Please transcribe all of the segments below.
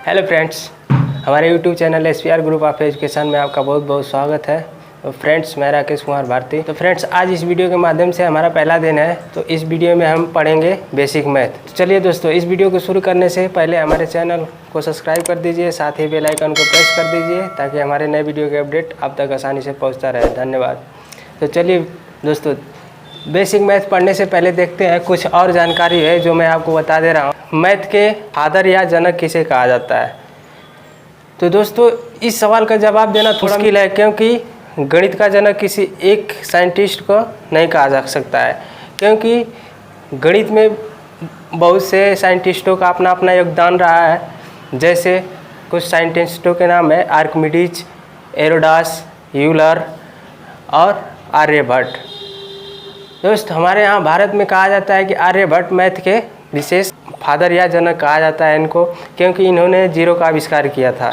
Hello friends, हमारे YouTube channel SPR group of education में आपका बहुत बहुत स्वागत है। तो फ्रेंड्स, मैं राकेश कुमार भारती। तो फ्रेंड्स, आज इस वीडियो के माध्यम से हमारा पहला दिन है। तो इस वीडियो में हम पढ़ेंगे बेसिक मैथ। तो चलिए दोस्तों, इस वीडियो को शुरू करने से पहले हमारे चैनल को सब्सक्राइब कर दीजिए, साथ ही बेल आइकन को प्रेस कर दीजिए ताकि हमारे नए वीडियो के अपडेट आप तक आसानी से पहुँचता रहे। धन्यवाद। तो चलिए दोस्तों, बेसिक मैथ पढ़ने से पहले देखते हैं कुछ और जानकारी है जो मैं आपको बता दे रहा हूँ। मैथ के फादर या जनक किसे कहा जाता है? तो दोस्तों, इस सवाल का जवाब देना थोड़ा मुश्किल है, क्योंकि गणित का जनक किसी एक साइंटिस्ट को नहीं कहा जा सकता है, क्योंकि गणित में बहुत से साइंटिस्टों का अपना अपना योगदान रहा है। जैसे कुछ साइंटिस्टों के नाम है आर्किमिडीज, एरोडास, यूलर और आर्यभट्ट। दोस्त, हमारे यहाँ भारत में कहा जाता है कि आर्यभट्ट मैथ के विशेष फादर या जनक कहा जाता है इनको, क्योंकि इन्होंने जीरो का आविष्कार किया था।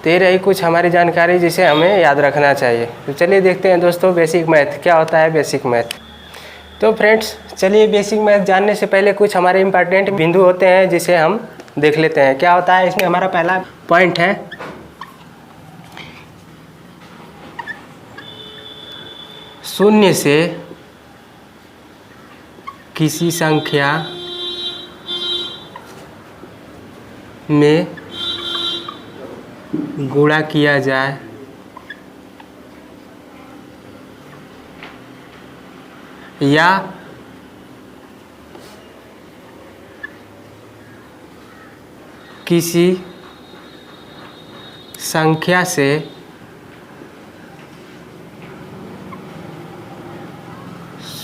तो ये रही कुछ हमारी जानकारी जिसे हमें याद रखना चाहिए। तो चलिए देखते हैं दोस्तों, बेसिक मैथ क्या होता है। बेसिक मैथ, तो फ्रेंड्स चलिए, बेसिक मैथ जानने से पहले कुछ हमारे इंपॉर्टेंट बिंदु होते हैं जिसे हम देख लेते हैं क्या होता है। इसमें हमारा पहला पॉइंट है शून्य से किसी संख्या में गुणा किया जाए या किसी संख्या से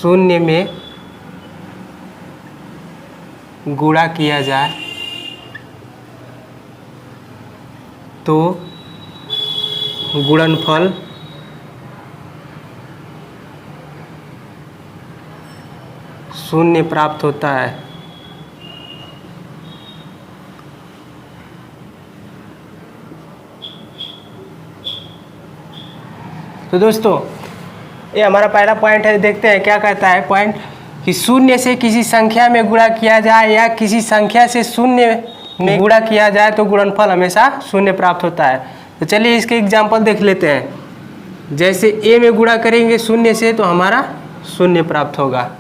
शून्य में गुणा किया जाए तो गुणनफल शून्य प्राप्त होता है। तो दोस्तों, ये हमारा पहला पॉइंट है। देखते हैं क्या कहता है पॉइंट, कि शून्य से किसी संख्या में गुणा किया जाए या किसी संख्या से शून्य में गुणा किया जाए तो गुणनफल हमेशा शून्य प्राप्त होता है। तो चलिए इसके एग्जाम्पल देख लेते हैं। जैसे a में गुणा करेंगे शून्य से तो हमारा शून्य प्राप्त होगा,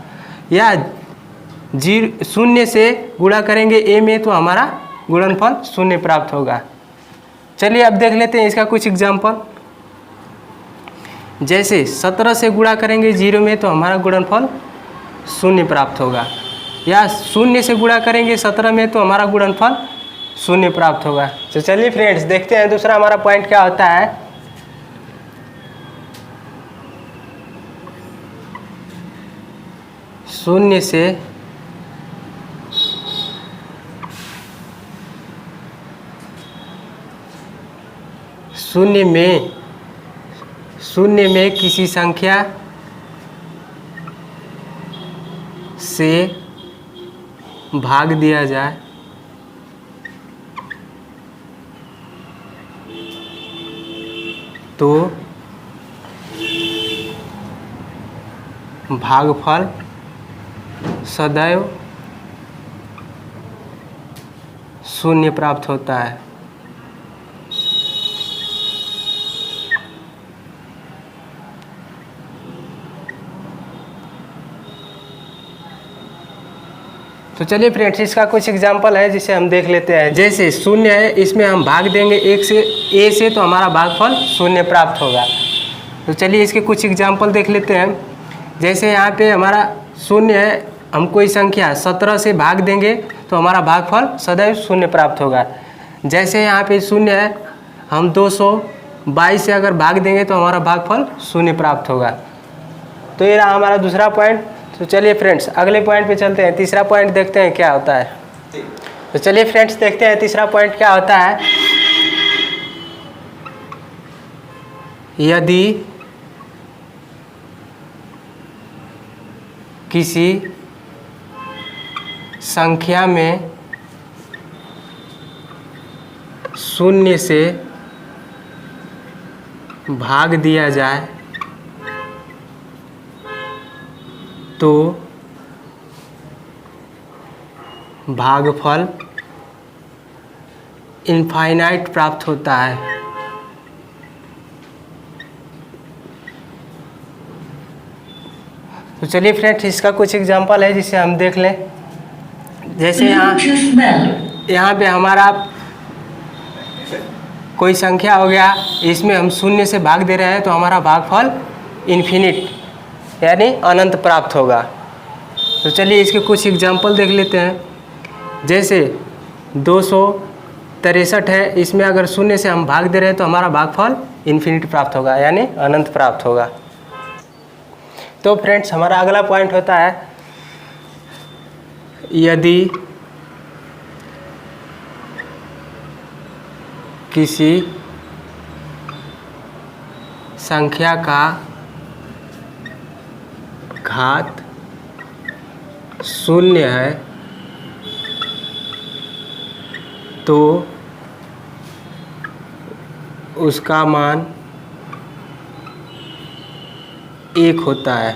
या शून्य से गुणा करेंगे a में तो हमारा गुणनफल शून्य प्राप्त होगा। चलिए अब देख लेते हैं इसका कुछ एग्जाम्पल। जैसे 17 से गुणा करेंगे 0 में तो हमारा गुणनफल शून्य प्राप्त होगा, या शून्य से गुणा करेंगे 17 में तो हमारा गुणनफल शून्य प्राप्त होगा। तो चलिए फ्रेंड्स, देखते हैं दूसरा हमारा पॉइंट क्या होता है। शून्य में किसी संख्या से भाग दिया जाए तो भागफल सदैव शून्य प्राप्त होता है। तो चलिए फ्रेंड्स, इसका कुछ एग्जाम्पल है जिसे हम देख लेते हैं। जैसे शून्य है, इसमें हम भाग देंगे एक से a से तो हमारा भागफल शून्य प्राप्त होगा। तो चलिए इसके कुछ एग्जाम्पल देख लेते हैं। जैसे यहाँ पे हमारा शून्य है, हम कोई संख्या 17 से भाग देंगे तो हमारा भागफल सदैव शून्य प्राप्त होगा। जैसे यहाँ पे शून्य है, हम 222 से अगर भाग देंगे तो हमारा भागफल शून्य प्राप्त होगा। तो ये रहा हमारा दूसरा पॉइंट। तो चलिए फ्रेंड्स, अगले पॉइंट पे चलते हैं। तीसरा पॉइंट देखते हैं क्या होता है। तो चलिए फ्रेंड्स, देखते हैं तीसरा पॉइंट क्या होता है। यदि किसी संख्या में शून्य से भाग दिया जाए तो भागफल इनफाइनाइट प्राप्त होता है। तो चलिए फ्रेंड्स, इसका कुछ एग्जांपल है जिसे हम देख लें। जैसे यहाँ पे हमारा कोई संख्या हो गया, इसमें हम शून्य से भाग दे रहे हैं तो हमारा भागफल इन्फिनिट यानी अनंत प्राप्त होगा। तो चलिए इसके कुछ एग्जांपल देख लेते हैं। जैसे 263 है, इसमें अगर शून्य से हम भाग दे रहे हैं तो हमारा भागफल इन्फिनिट प्राप्त होगा यानी अनंत प्राप्त होगा। तो फ्रेंड्स, हमारा अगला पॉइंट होता है, यदि किसी संख्या का घात शून्य है तो उसका मान 1 होता है।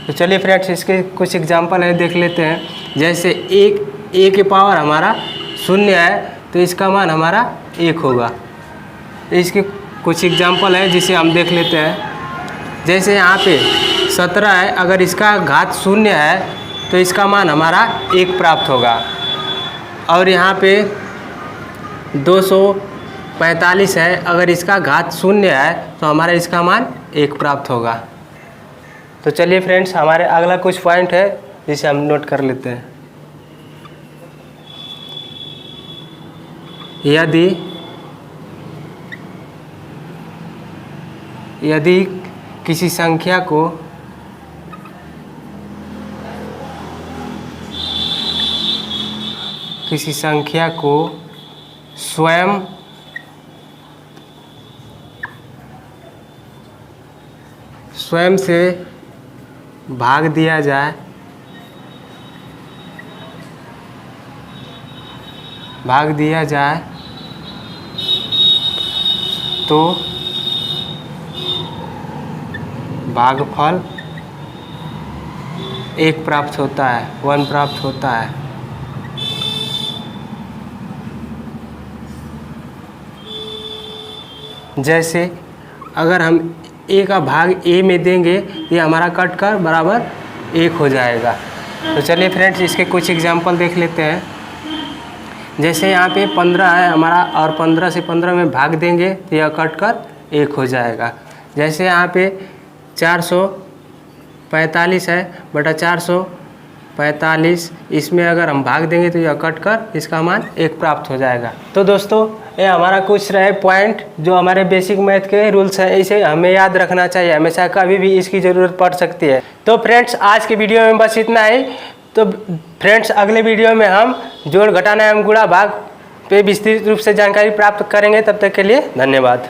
तो चलिए फ्रेंड्स, इसके कुछ एग्जांपल है देख लेते हैं। जैसे ए के पावर हमारा शून्य है तो इसका मान हमारा 1 होगा। तो इसके कुछ एग्जांपल है जिसे हम देख लेते हैं। जैसे यहाँ पे 17 है, अगर इसका घात शून्य है तो इसका मान हमारा 1 प्राप्त होगा। और यहाँ पे 245 है, अगर इसका घात शून्य है तो हमारा इसका मान 1 प्राप्त होगा। तो चलिए फ्रेंड्स, हमारे अगला कुछ पॉइंट है जिसे हम नोट कर लेते हैं। यदि किसी संख्या को स्वयं से भाग दिया जाए तो भागफल 1 प्राप्त होता है, 1 प्राप्त होता है। जैसे अगर हम a का भाग a में देंगे तो ये हमारा कट कर बराबर 1 हो जाएगा। तो चलिए फ्रेंड्स, इसके कुछ एग्जांपल देख लेते हैं। जैसे यहाँ पे 15 है हमारा, और 15 से 15 में भाग देंगे तो यह कट कर 1 हो जाएगा। जैसे यहाँ पे 445 है बटा 445, इसमें अगर हम भाग देंगे तो यह कट कर इसका मान 1 प्राप्त हो जाएगा। तो दोस्तों, ये हमारा कुछ रहे पॉइंट जो हमारे बेसिक मैथ के रूल्स हैं, इसे हमें याद रखना चाहिए, हमेशा कभी भी इसकी ज़रूरत पड़ सकती है। तो फ्रेंड्स, आज की वीडियो में बस इतना ही। तो फ्रेंड्स, अगले वीडियो में हम जोड़, घटाना एवं गुणा भाग पे विस्तृत रूप से जानकारी प्राप्त करेंगे। तब तक के लिए धन्यवाद।